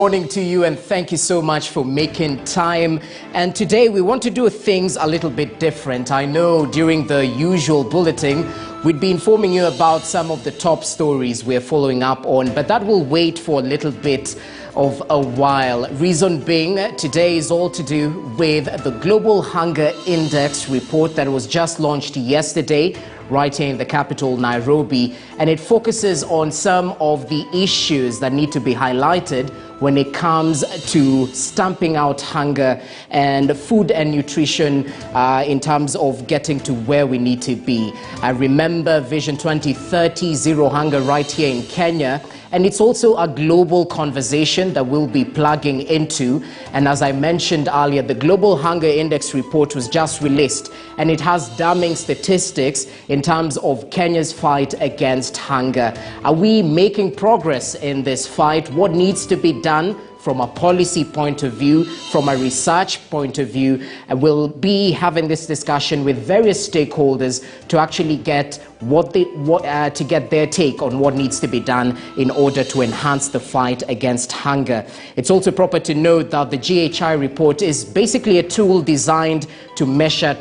Morning to you, and thank you so much for making time. And today we want to do things a little bit different. I know during the usual bulletin we'd be informing you about some of the top stories we're following up on, but that will wait for a little bit of a while. Reason being, today is all to do with the Global Hunger Index report that was just launched yesterday right here in the capital, Nairobi, and it focuses on some of the issues that need to be highlighted when it comes to stamping out hunger and food and nutrition in terms of getting to where we need to be. I remember Vision 2030, Zero Hunger, right here in Kenya, and it's also a global conversation that we'll be plugging into. And as I mentioned earlier, the Global Hunger Index report was just released, and it has damning statistics in terms of Kenya's fight against hunger. Are we making progress in this fight? What needs to be done from a policy point of view, from a research point of view? And we'll be having this discussion with various stakeholders to actually get to get their take on what needs to be done in order to enhance the fight against hunger. It's also proper to note that the GHI report is basically a tool designed to measure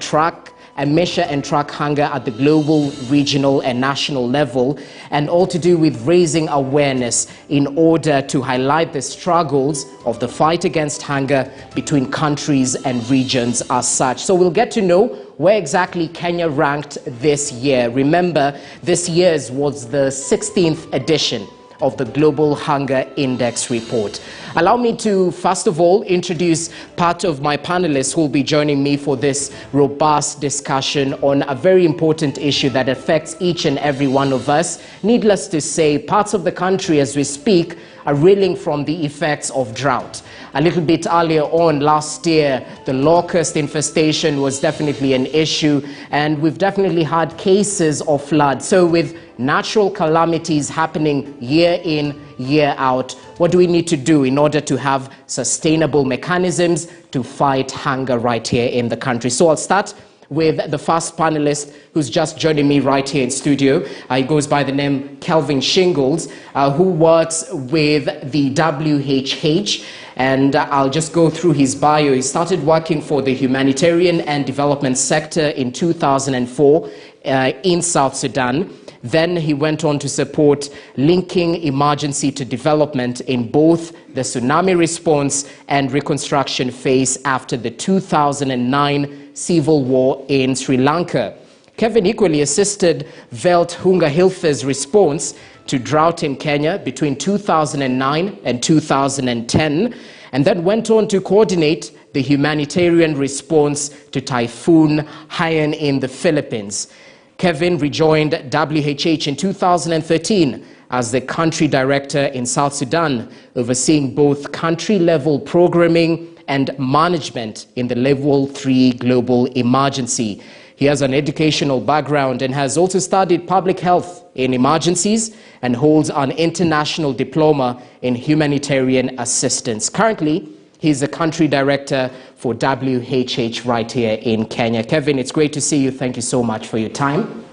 and track hunger at the global, regional and national level, and all to do with raising awareness in order to highlight the struggles of the fight against hunger between countries and regions as such. So we'll get to know where exactly Kenya ranked this year. Remember, this year's was the 16th edition of the Global Hunger Index report. Allow me to, first of all, introduce part of my panelists who will be joining me for this robust discussion on a very important issue that affects each and every one of us. Needless to say, parts of the country as we speak are reeling from the effects of drought. A little bit earlier on last year, the locust infestation was definitely an issue, and we've definitely had cases of flood. So with natural calamities happening year in, year out, what do we need to do in order to have sustainable mechanisms to fight hunger right here in the country? So I'll start with the first panelist who's just joining me right here in studio. He goes by the name Kelvin Shingles, who works with the WHH. And I'll just go through his bio. He started working for the humanitarian and development sector in 2004 in South Sudan. Then he went on to support linking emergency to development in both the tsunami response and reconstruction phase after the 2009 civil war in Sri Lanka. Kevin equally assisted Welthungerhilfe's response to drought in Kenya between 2009 and 2010, and then went on to coordinate the humanitarian response to Typhoon Haiyan in the Philippines. Kevin rejoined WHH in 2013 as the country director in South Sudan, overseeing both country-level programming and management in the Level 3 global emergency. He has an educational background and has also studied public health in emergencies and holds an international diploma in humanitarian assistance. Currently, he's the country director for WHH right here in Kenya. Kevin, it's great to see you. Thank you so much for your time.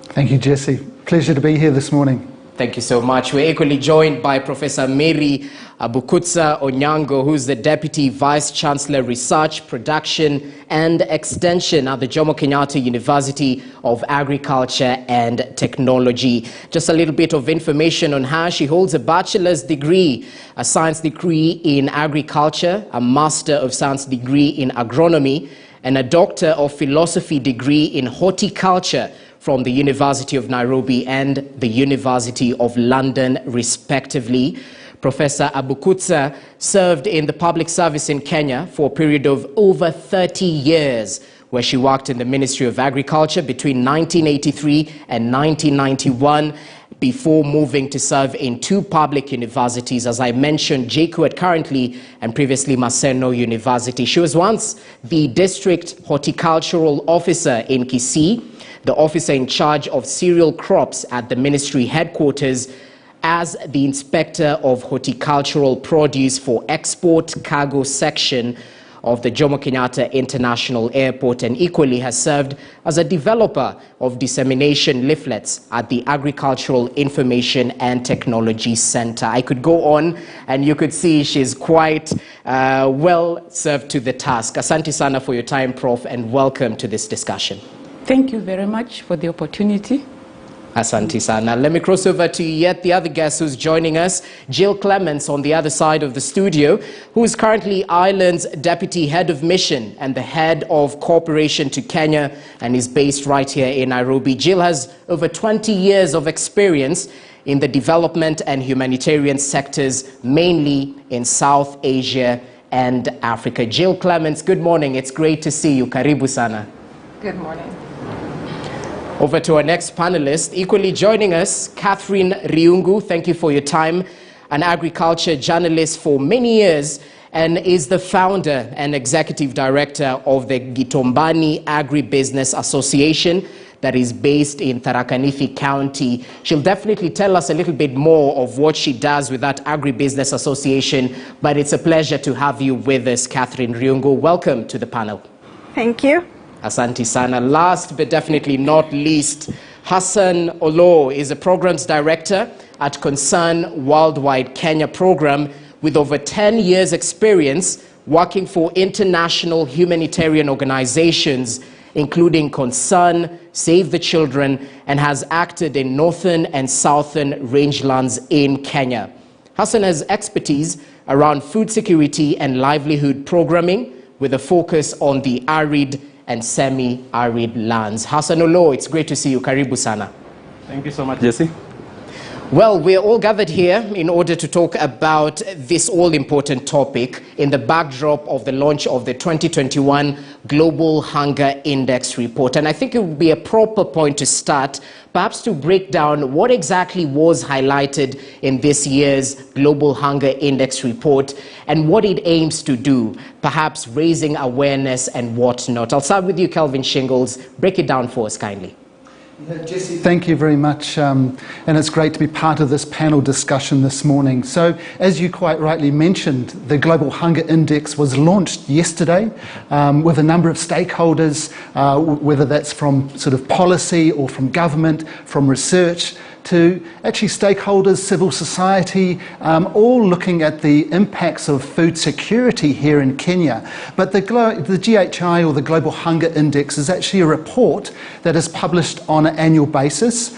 Thank you, Jesse. Pleasure to be here this morning. Thank you so much. We're equally joined by Professor Miri Abukutsu Onyango, who's the Deputy Vice Chancellor, Research, Production and Extension at the Jomo Kenyatta University of Agriculture and Technology. Just a little bit of information on her. She holds a bachelor's degree, a science degree in agriculture, a master of science degree in agronomy, and a doctor of philosophy degree in horticulture from the University of Nairobi and the University of London, respectively. Professor Abukutsu served in the public service in Kenya for a period of over 30 years, where she worked in the Ministry of Agriculture between 1983 and 1991, before moving to serve in two public universities, as I mentioned, JKUAT currently and previously Maseno University. She was once the district horticultural officer in Kisii, the officer in charge of cereal crops at the ministry headquarters, as the inspector of horticultural produce for export cargo section of the Jomo Kenyatta International Airport, and equally has served as a developer of dissemination leaflets at the Agricultural Information and Technology Center. I could go on, and you could see she's quite well served to the task. Asante sana for your time, Prof, and welcome to this discussion. Thank you very much for the opportunity. Asante sana. Let me cross over to yet the other guest who's joining us, Jill Clements on the other side of the studio, who is currently Ireland's Deputy Head of Mission and the Head of Cooperation to Kenya, and is based right here in Nairobi. Jill has over 20 years of experience in the development and humanitarian sectors, mainly in South Asia and Africa. Jill Clements, good morning. It's great to see you. Karibu sana. Good morning. Over to our next panelist, equally joining us, Catherine Riungu. Thank you for your time. An agriculture journalist for many years and is the founder and executive director of the Gitombani Agribusiness Association that is based in Tharaka Nithi County. She'll definitely tell us a little bit more of what she does with that Agribusiness Association, but it's a pleasure to have you with us, Catherine Riungu. Welcome to the panel. Thank you. Asante sana. Last but definitely not least, Hassan Olo is a programs director at Concern Worldwide Kenya program with over 10 years experience working for international humanitarian organizations, including Concern, Save the Children, and has acted in northern and southern rangelands in Kenya. Hassan has expertise around food security and livelihood programming with a focus on the arid and semi-arid lands. Hassan Olo, it's great to see you. Karibu sana. Thank you so much, Jesse. Well, we're all gathered here in order to talk about this all-important topic in the backdrop of the launch of the 2021 Global Hunger Index report. And I think it would be a proper point to start, perhaps to break down what exactly was highlighted in this year's Global Hunger Index report and what it aims to do, perhaps raising awareness and whatnot. I'll start with you, Kelvin Shingles. Break it down for us kindly. Jesse, thank you very much, and it's great to be part of this panel discussion this morning. So, as you quite rightly mentioned, the Global Hunger Index was launched yesterday with a number of stakeholders, whether that's from sort of policy or from government, from research, to actually stakeholders, civil society, all looking at the impacts of food security here in Kenya. But the GHI, or the Global Hunger Index, is actually a report that is published on an annual basis.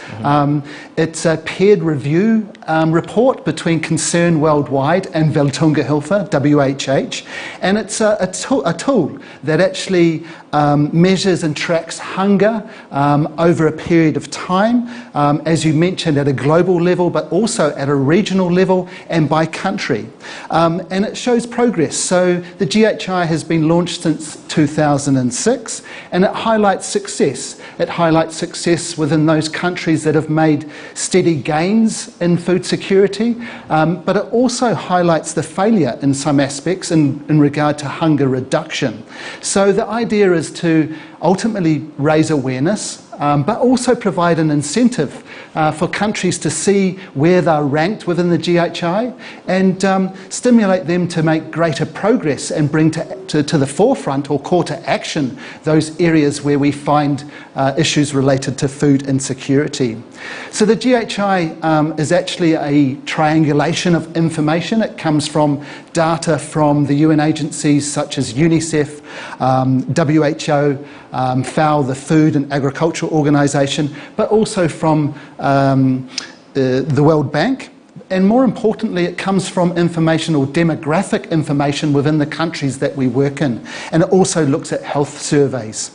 It's a peer review report between Concern Worldwide and Welthungerhilfe, WHH, and it's a tool that actually measures and tracks hunger over a period of time, as you mentioned, at a global level, but also at a regional level and by country. And it shows progress. So the GHI has been launched since 2006, and it highlights success. It highlights success within those countries that have made steady gains in food security, but it also highlights the failure in some aspects in regard to hunger reduction. So the idea is to ultimately raise awareness, but also provide an incentive for countries to see where they're ranked within the GHI and stimulate them to make greater progress and bring to the forefront or call to action those areas where we find issues related to food insecurity. So the GHI is actually a triangulation of information. It comes from data from the UN agencies such as UNICEF, WHO, FAO, the Food and Agricultural Organization, but also from the World Bank. And more importantly, it comes from information or demographic information within the countries that we work in. And it also looks at health surveys.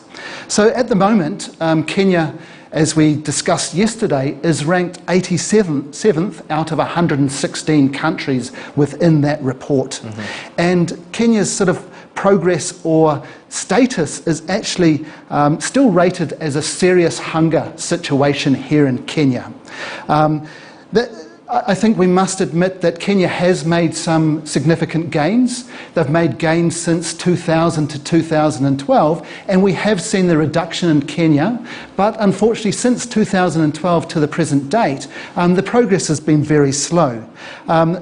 So at the moment, Kenya, as we discussed yesterday, is ranked 87th out of 116 countries within that report. And Kenya's sort of progress or status is actually still rated as a serious hunger situation here in Kenya. I think we must admit that Kenya has made some significant gains. They've made gains since 2000 to 2012, and we have seen the reduction in Kenya. But unfortunately, since 2012 to the present date, the progress has been very slow.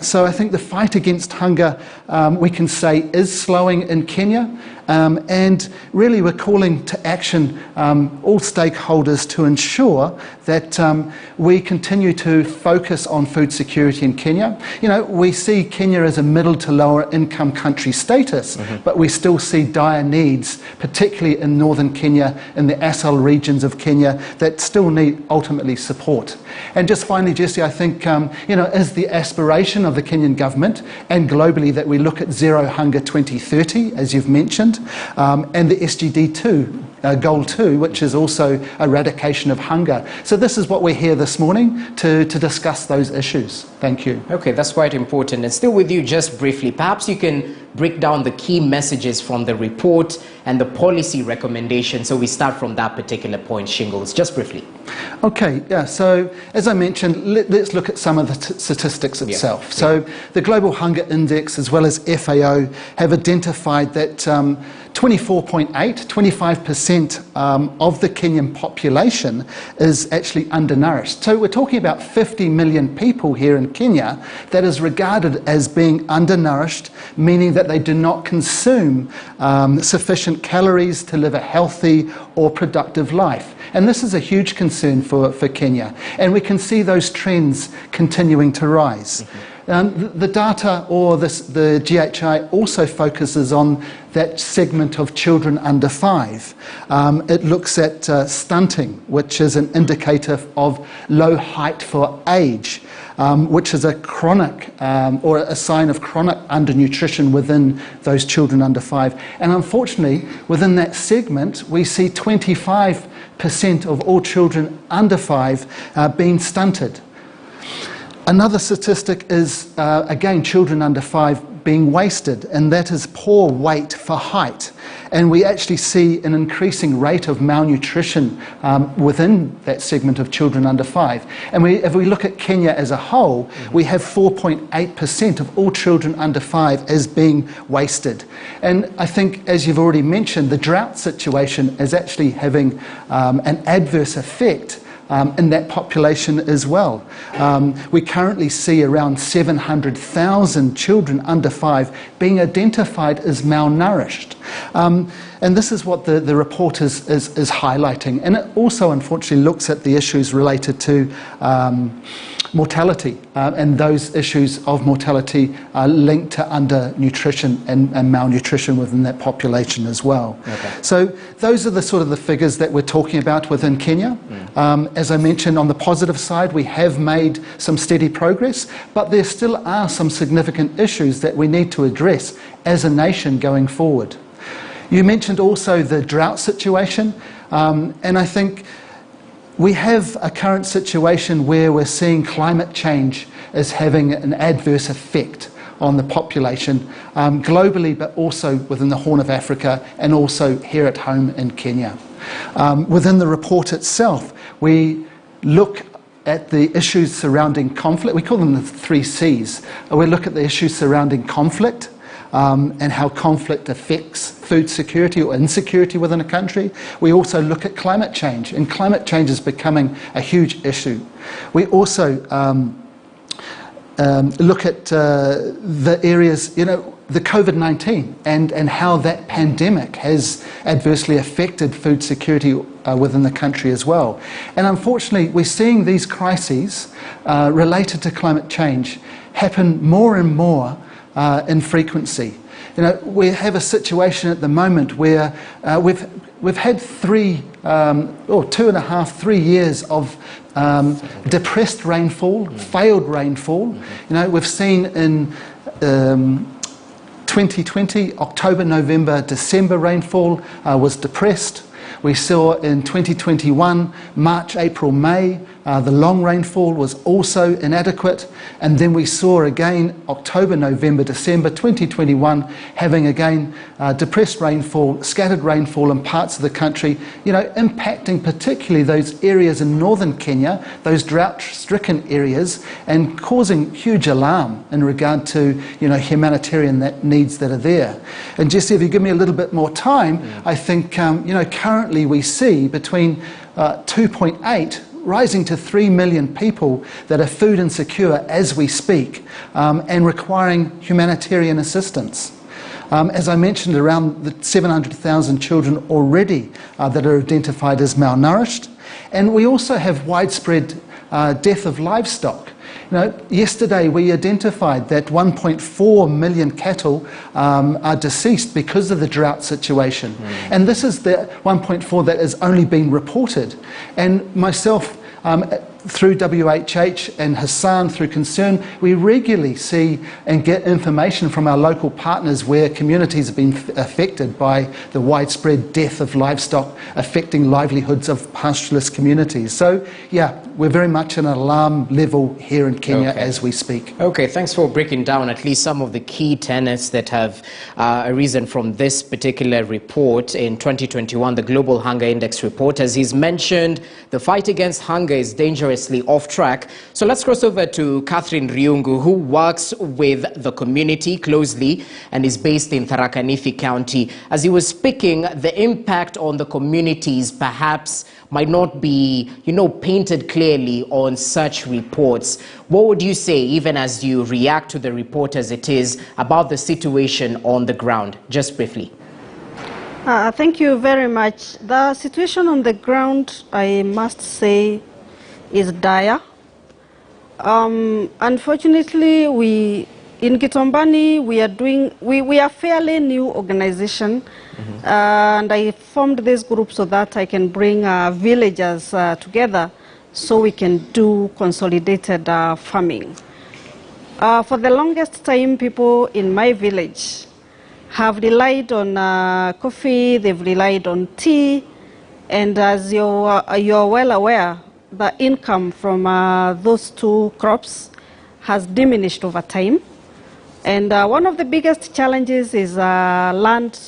So I think the fight against hunger, we can say, is slowing in Kenya. And really we're calling to action all stakeholders to ensure that we continue to focus on food security in Kenya. You know, we see Kenya as a middle to lower income country status, but we still see dire needs, particularly in northern Kenya, in the Assal regions of Kenya, that still need ultimately support. And just finally, Jesse, I think, you know, is the aspiration of the Kenyan government and globally that we look at Zero Hunger 2030, as you've mentioned, and the SDG 2, Goal 2, which is also eradication of hunger. So this is what we're here this morning to discuss those issues. Thank you. Okay, that's quite important. And still with you, just briefly, perhaps you can break down the key messages from the report and the policy recommendations. So we start from that particular point, Shingles, just briefly. Okay, yeah, so as I mentioned, let's look at some of the statistics itself. Yeah. So the Global Hunger Index as well as FAO have identified that 24.8, 25% of the Kenyan population is actually undernourished. So we're talking about 50 million people here in Kenya that is regarded as being undernourished, meaning that they do not consume sufficient calories to live a healthy or productive life. And this is a huge concern for Kenya. And we can see those trends continuing to rise. The data, or the GHI, also focuses on that segment of children under 5. It looks at stunting, which is an indicator of low height for age, which is a chronic or a sign of chronic undernutrition within those children under 5. And unfortunately, within that segment, we see 25% of all children under 5 being stunted. Another statistic is, again, children under 5 being wasted, and that is poor weight for height. And we actually see an increasing rate of malnutrition within that segment of children under 5. And if we look at Kenya as a whole, we have 4.8% of all children under 5 as being wasted. And I think, as you've already mentioned, the drought situation is actually having an adverse effect in that population as well. We currently see around 700,000 children under 5 being identified as malnourished. And this is what the report is highlighting. And it also, unfortunately, looks at the issues related to mortality, and those issues of mortality are linked to undernutrition and malnutrition within that population as well. Okay. So those are the sort of the figures that we're talking about within Kenya. As I mentioned, on the positive side, we have made some steady progress, but there still are some significant issues that we need to address as a nation going forward. You mentioned also the drought situation, and I think we have a current situation where we're seeing climate change as having an adverse effect on the population globally, but also within the Horn of Africa and also here at home in Kenya. Within the report itself, we look at the issues surrounding conflict. We call them the 3 C's. We look at the issues surrounding conflict, and how conflict affects food security or insecurity within a country. We also look at climate change, and climate change is becoming a huge issue. We also look at the areas, you know, the COVID-19 and how that pandemic has adversely affected food security within the country as well. And unfortunately, we're seeing these crises related to climate change happen more and more in frequency. You know, we have a situation at the moment where we've had 2.5-3 years of depressed rainfall, failed rainfall. You know, we've seen in 2020, October, November, December rainfall was depressed. We saw in 2021, March, April, May, The long rainfall was also inadequate, and then we saw again October, November, December 2021 having again depressed rainfall, scattered rainfall in parts of the country, impacting particularly those areas in northern Kenya, those drought-stricken areas, and causing huge alarm in regard to humanitarian needs that are there. And Jesse, if you give me a little bit more time, I think currently we see between 2.8 rising to 3 million people that are food insecure as we speak, and requiring humanitarian assistance. As I mentioned, around the 700,000 children already that are identified as malnourished, and we also have widespread death of livestock. Yesterday we identified that 1.4 million cattle are deceased because of the drought situation. And this is the 1.4 that has only been reported. And myself, through WHH and Hassan through Concern, we regularly see and get information from our local partners where communities have been affected by the widespread death of livestock affecting livelihoods of pastoralist communities. So yeah, we're very much an alarm level here in Kenya as we speak. Okay, thanks for breaking down at least some of the key tenets that have arisen from this particular report in 2021, the Global Hunger Index report. As he's mentioned, the fight against hunger is dangerous off track. So let's cross over to Catherine Riungu, who works with the community closely and is based in Tharaka Nithi County. As he was speaking, the impact on the communities perhaps might not be, painted clearly on such reports. What would you say, even as you react to the report as it is, about the situation on the ground? Just briefly. Thank you very much. The situation on the ground, I must say, is dire. Unfortunately, in Gitombani, we are a fairly new organization, and I formed this group so that I can bring villagers together so we can do consolidated farming. For the longest time, people in my village have relied on coffee, they've relied on tea, and as you're well aware, the income from those two crops has diminished over time. And one of the biggest challenges is land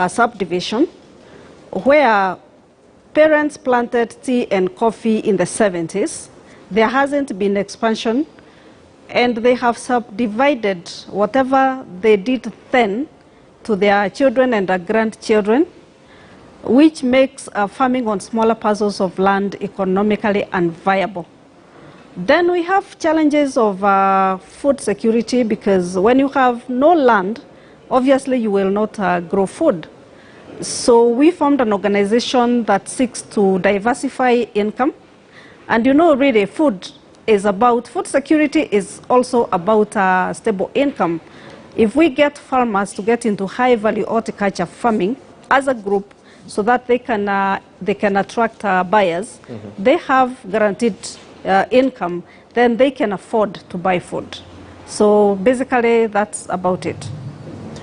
subdivision, where parents planted tea and coffee in the 70s. There hasn't been expansion, and they have subdivided whatever they did then to their children and their grandchildren, which makes farming on smaller parcels of land economically unviable. Then we have challenges of food security, because when you have no land, obviously you will not grow food. So we formed an organization that seeks to diversify income. And really food security is also about stable income. If we get farmers to get into high value horticulture farming as a group, so that they can attract buyers, they have guaranteed income, then they can afford to buy food. So basically, that's about it.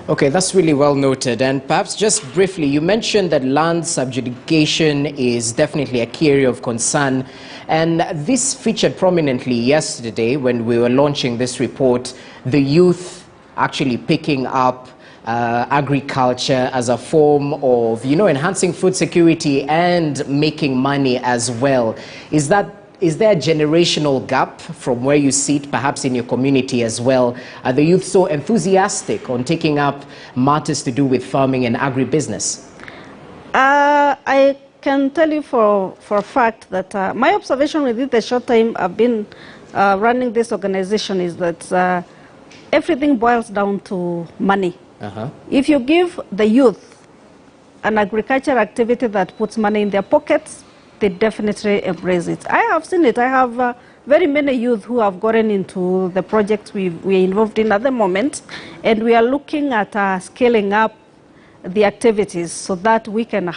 Okay, that's really well noted. And perhaps just briefly, you mentioned that land subjugation is definitely a key area of concern. And this featured prominently yesterday when we were launching this report, the youth actually picking up agriculture as a form of, enhancing food security and making money as well. Is there a generational gap from where you sit, perhaps in your community as well? Are the youth so enthusiastic on taking up matters to do with farming and agribusiness? I can tell you for a fact that my observation within the short time I've been running this organization is that everything boils down to money. If you give the youth an agricultural activity that puts money in their pockets, they definitely embrace it. I have seen it. I have very many youth who have gotten into the projects we're involved in at the moment, and we are looking at scaling up the activities so that we can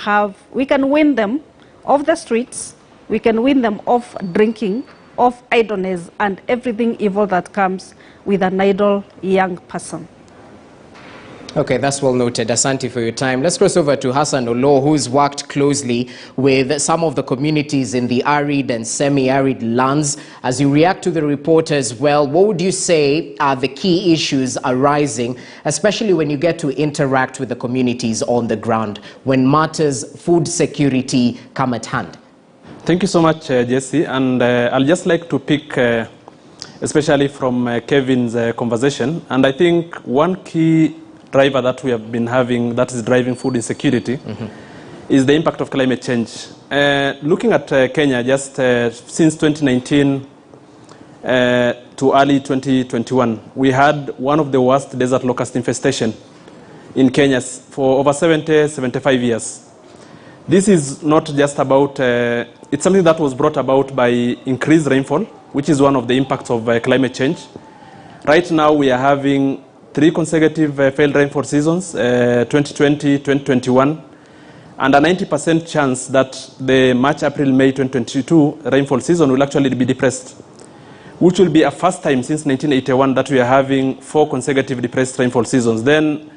win them off the streets, we can win them off drinking, off idleness, and everything evil that comes with an idle young person. Okay, that's well noted. Asante for your time. Let's cross over to Hassan Olo, who's worked closely with some of the communities in the arid and semi-arid lands. As you react to the report as well, what would you say are the key issues arising, especially when you get to interact with the communities on the ground, when matters food security come at hand? Thank you so much, Jesse. And I'll just like to pick, especially from Kevin's conversation. And I think one key driver that we have been having that is driving food insecurity is the impact of climate change. Looking at Kenya, just since 2019 to early 2021, we had one of the worst desert locust infestation in Kenya for over 75 years. This is not just about, it's something that was brought about by increased rainfall, which is one of the impacts of climate change. Right now we are having 3 consecutive failed rainfall seasons, 2020, 2021, and a 90% chance that the March, April, May 2022 rainfall season will actually be depressed, which will be a first time since 1981 that we are having 4 consecutive depressed rainfall seasons. Then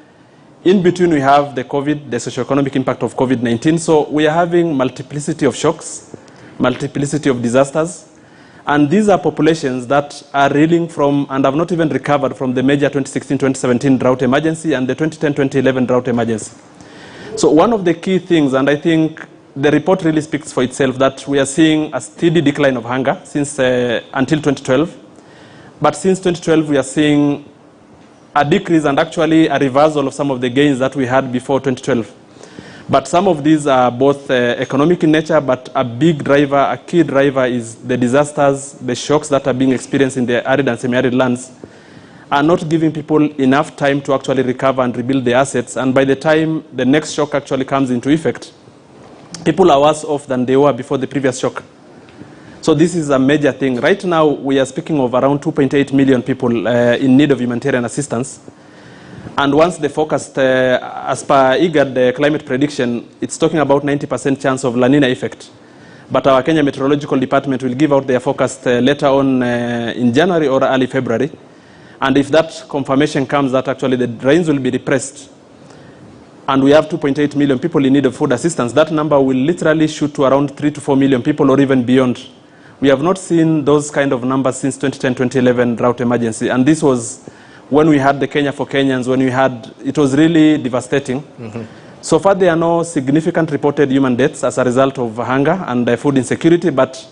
in between we have the COVID, the socioeconomic impact of COVID-19. So we are having multiplicity of shocks, multiplicity of disasters. And these are populations that are reeling from and have not even recovered from the major 2016-2017 drought emergency and the 2010-2011 drought emergency. So one of the key things, and I think the report really speaks for itself, that we are seeing a steady decline of hunger since until 2012. But since 2012, we are seeing a decrease and actually a reversal of some of the gains that we had before 2012. But some of these are both economic in nature, but a big driver, a key driver is the disasters, the shocks that are being experienced in the arid and semi-arid lands are not giving people enough time to actually recover and rebuild their assets. And by the time the next shock actually comes into effect, people are worse off than they were before the previous shock. So this is a major thing. Right now, we are speaking of around 2.8 million people in need of humanitarian assistance. And once the forecast, as per IGAD, the climate prediction, it's talking about 90% chance of La Nina effect. But our Kenya Meteorological Department will give out their forecast later on in January or early February. And if that confirmation comes that actually the rains will be depressed, and we have 2.8 million people in need of food assistance, that number will literally shoot to around 3 to 4 million people or even beyond. We have not seen those kind of numbers since 2010-2011 drought emergency. And this was when we had the Kenya for Kenyans, when we had, it was really devastating. So far, there are no significant reported human deaths as a result of hunger and food insecurity, but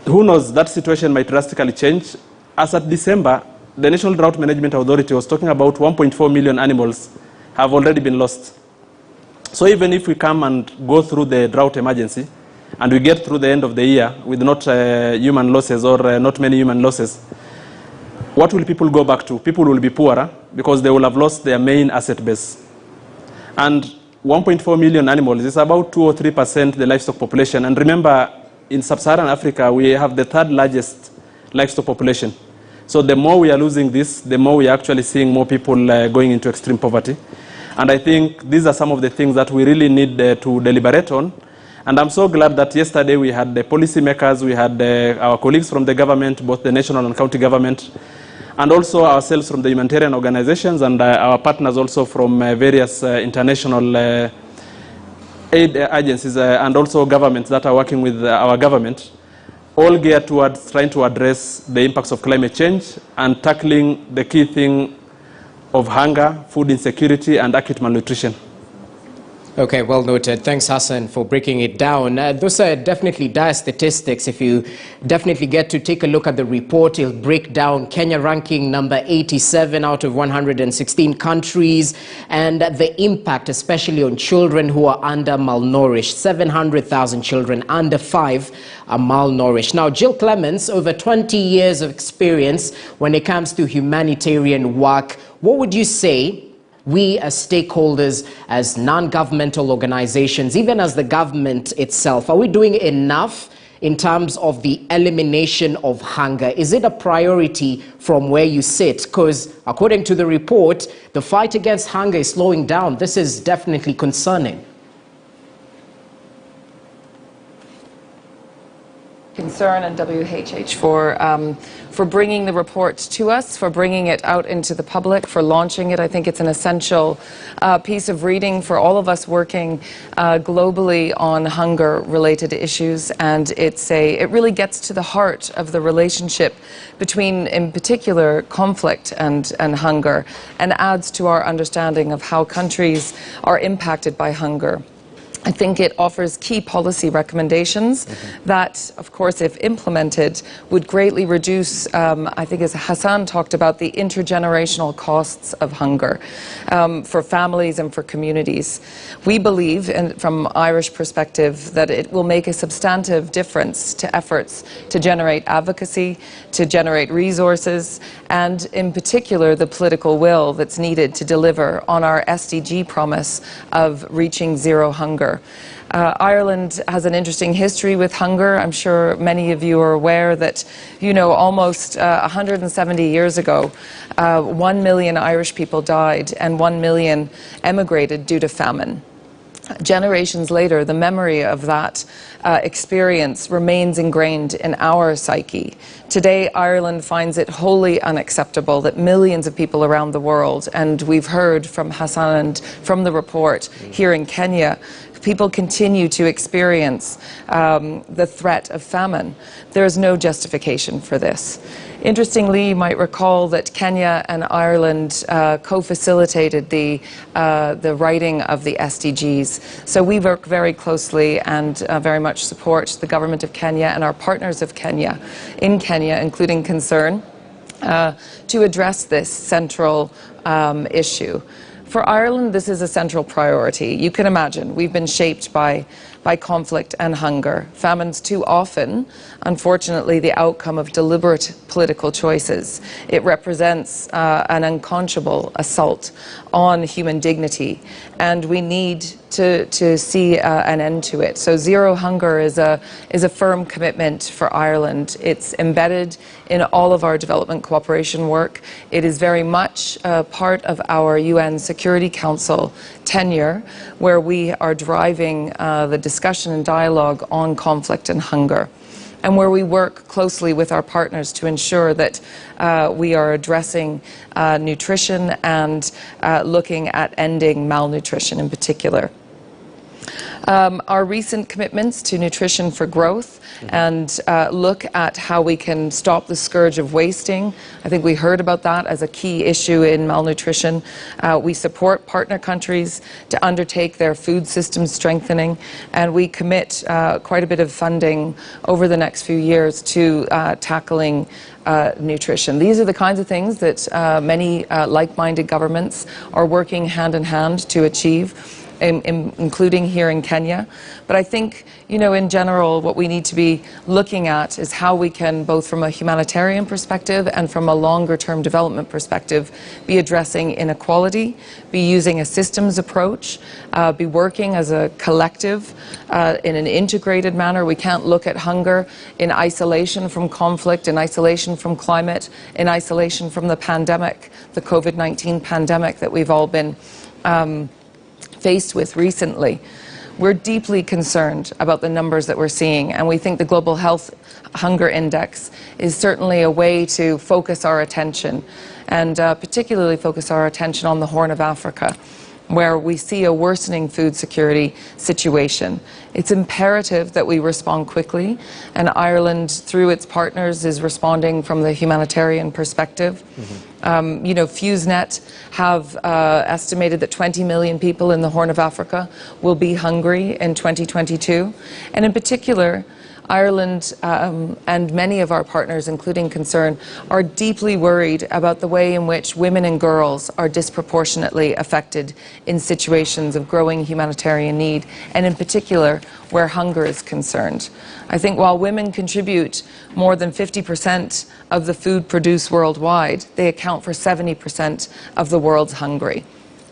who knows, that situation might drastically change. As at December, the National Drought Management Authority was talking about 1.4 million animals have already been lost. So even if we come and go through the drought emergency, and we get through the end of the year with not human losses or not many human losses, what will people go back to? People will be poorer because they will have lost their main asset base. And 1.4 million animals is about 2 or 3% the livestock population. And remember, in sub-Saharan Africa, we have the 3rd largest livestock population. So the more we are losing this, the more we are actually seeing more people going into extreme poverty. And I think these are some of the things that we really need to deliberate on. And I'm so glad that yesterday we had the policymakers, we had our colleagues from the government, both the national and county government, and also ourselves from the humanitarian organizations and our partners also from various international aid agencies and also governments that are working with our government, all geared towards trying to address the impacts of climate change and tackling the key thing of hunger, food insecurity, and acute malnutrition. Okay, well noted. Thanks, Hassan, for breaking it down. Those are definitely dire statistics. If you definitely get to take a look at the report, it'll break down Kenya ranking number 87 out of 116 countries, and the impact, especially on children who are under malnourished. 700,000 children under 5 are malnourished. Now, Jill Clements, over 20 years of experience when it comes to humanitarian work, what would you say we as stakeholders, as non-governmental organizations, even as the government itself, are we doing enough in terms of the elimination of hunger? Is it a priority from where you sit? Because according to the report, the fight against hunger is slowing down. This is definitely concerning. Concern and WHH for bringing the report to us, for bringing it out into the public, for launching it. I think it's an essential piece of reading for all of us working globally on hunger-related issues, and it really gets to the heart of the relationship between, in particular, conflict and hunger, and adds to our understanding of how countries are impacted by hunger. I think it offers key policy recommendations that, of course, if implemented, would greatly reduce, I think as Hassan talked about, the intergenerational costs of hunger for families and for communities. We believe, and from Irish perspective, that it will make a substantive difference to efforts to generate advocacy, to generate resources, and in particular the political will that's needed to deliver on our SDG promise of reaching zero hunger. Ireland has an interesting history with hunger. I'm sure many of you are aware that, almost 170 years ago, 1 million Irish people died and 1 million emigrated due to famine. Generations later, the memory of that experience remains ingrained in our psyche. Today, Ireland finds it wholly unacceptable that millions of people around the world, and we've heard from Hassan and from the report here in Kenya, people continue to experience the threat of famine. There is no justification for this. Interestingly, you might recall that Kenya and Ireland co-facilitated the writing of the SDGs. So we work very closely and very much support the government of Kenya and our partners of Kenya, including Concern, to address this central issue. For Ireland, this is a central priority. You can imagine, we've been shaped by conflict and hunger. Famine's too often, unfortunately, the outcome of deliberate political choices. It represents an unconscionable assault on human dignity, and we need to see an end to it. So zero hunger is a firm commitment for Ireland. It's embedded in all of our development cooperation work. It is very much part of our UN Security Council tenure, where we are driving the discussion and dialogue on conflict and hunger, and where we work closely with our partners to ensure that we are addressing nutrition and looking at ending malnutrition in particular. Our recent commitments to nutrition for growth and look at how we can stop the scourge of wasting. I think we heard about that as a key issue in malnutrition. We support partner countries to undertake their food system strengthening, and we commit quite a bit of funding over the next few years to tackling nutrition. These are the kinds of things that many like-minded governments are working hand in hand to achieve, including here in Kenya. But I think, in general, what we need to be looking at is how we can, both from a humanitarian perspective and from a longer-term development perspective, be addressing inequality, be using a systems approach, be working as a collective in an integrated manner. We can't look at hunger in isolation from conflict, in isolation from climate, in isolation from the pandemic, the COVID-19 pandemic that we've all been faced with recently. We're deeply concerned about the numbers that we're seeing, and we think the Global Health Hunger Index is certainly a way to focus our attention, and particularly focus our attention on the Horn of Africa, where we see a worsening food security situation. It's imperative that we respond quickly, and Ireland, through its partners, is responding from the humanitarian perspective. FuseNet have estimated that 20 million people in the Horn of Africa will be hungry in 2022. And in particular, Ireland and many of our partners, including Concern, are deeply worried about the way in which women and girls are disproportionately affected in situations of growing humanitarian need, and in particular where hunger is concerned. I think while women contribute more than 50% of the food produced worldwide, they account for 70% of the world's hungry.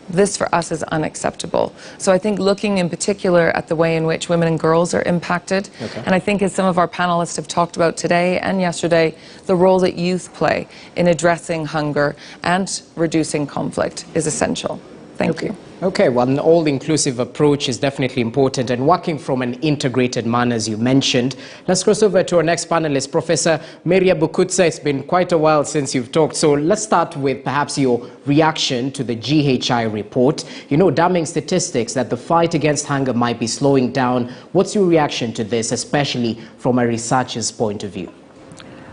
This for us is unacceptable. So I think looking in particular at the way in which women and girls are impacted, and I think as some of our panelists have talked about today and yesterday, the role that youth play in addressing hunger and reducing conflict is essential. Thank you. Okay, well, an all-inclusive approach is definitely important, and working from an integrated manner, as you mentioned. Let's cross over to our next panelist, Professor Miri Abukutsu. It's been quite a while since you've talked, so let's start with perhaps your reaction to the GHI report. You know, damning statistics that the fight against hunger might be slowing down. What's your reaction to this, especially from a researcher's point of view?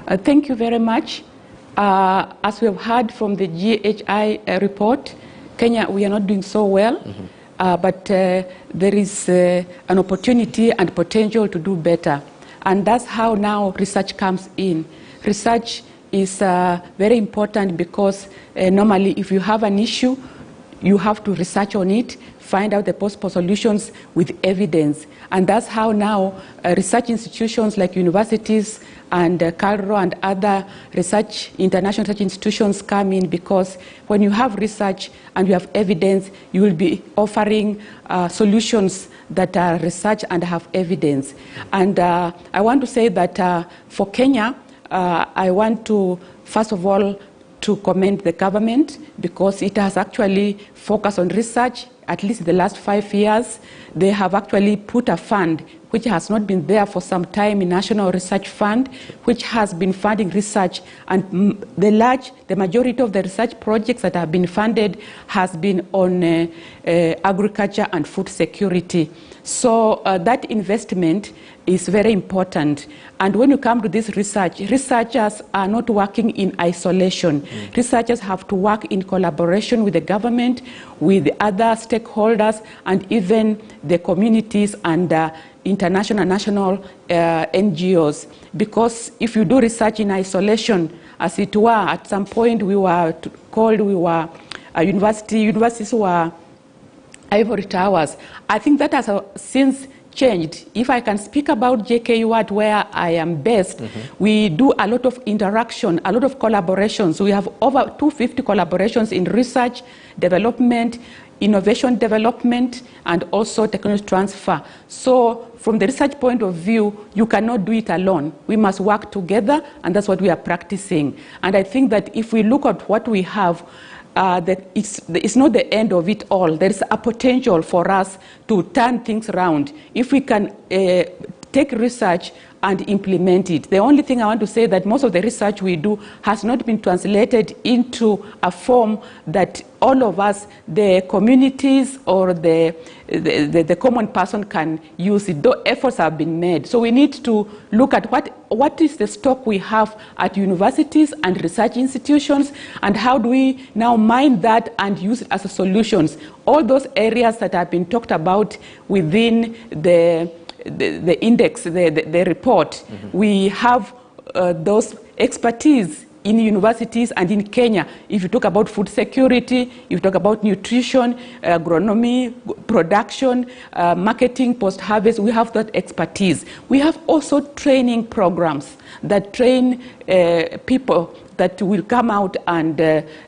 Thank you very much. As we have heard from the GHI report, Kenya, we are not doing so well, but there is an opportunity and potential to do better. And that's how now research comes in. Research is very important because normally if you have an issue, you have to research on it, find out the possible solutions with evidence. And that's how now research institutions like universities and Cairo and other international research institutions come in, because when you have research and you have evidence, you will be offering solutions that are research and have evidence. And I want to say that for Kenya, I want to, first of all, to commend the government, because it has actually focused on research. At least in the last 5 years, they have actually put a fund which has not been there for some time, in National Research Fund, which has been funding research. And the majority of the research projects that have been funded has been on agriculture and food security. So that investment is very important. And when you come to this research, researchers are not working in isolation. Researchers have to work in collaboration with the government, with the other stakeholders, and even the communities and international and national NGOs. Because if you do research in isolation, as it were, at some point we were a universities were ivory towers. I think that has since changed. If I can speak about JKU, where I am based, we do a lot of interaction, a lot of collaborations. We have over 250 collaborations in research, development, innovation development, and also technology transfer. So from the research point of view, you cannot do it alone. We must work together, and that's what we are practicing. And I think that if we look at what we have, that it's not the end of it all. There is a potential for us to turn things around if we can take research and implement it. The only thing I want to say that most of the research we do has not been translated into a form that all of us, the communities or the common person, can use it. Though efforts have been made. So we need to look at what is the stock we have at universities and research institutions, and how do we now mine that and use it as solutions. All those areas that have been talked about within the index, the report, we have those expertise in universities and in Kenya. If you talk about food security, if you talk about nutrition, agronomy, production, marketing, post-harvest, we have that expertise. We have also training programs that train people that will come out and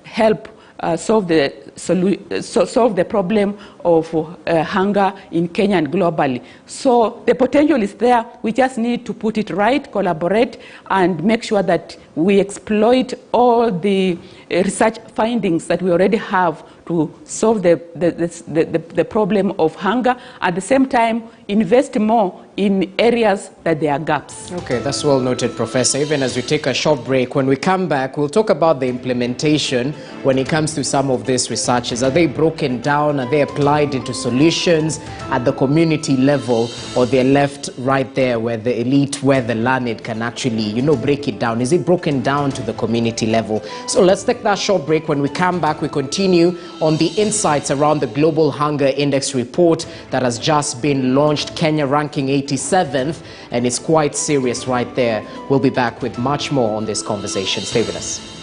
help solve the problem of hunger in Kenya and globally. So the potential is there. We just need to put it right, collaborate, and make sure that we exploit all the research findings that we already have to solve the problem of hunger. At the same time, invest more in areas that there are gaps. Okay, that's well noted, Professor. Even as we take a short break, when we come back, we'll talk about the implementation when it comes to some of these researches. Are they broken down? Are they applied into solutions at the community level, or they're left right there where the elite, where the learned can actually, break it down? Is it broken down to the community level? So let's take that short break. When we come back, we continue on the insights around the Global Hunger Index report that has just been launched. Kenya ranking 87th, and it's quite serious right there. We'll be back with much more on this conversation. Stay with us.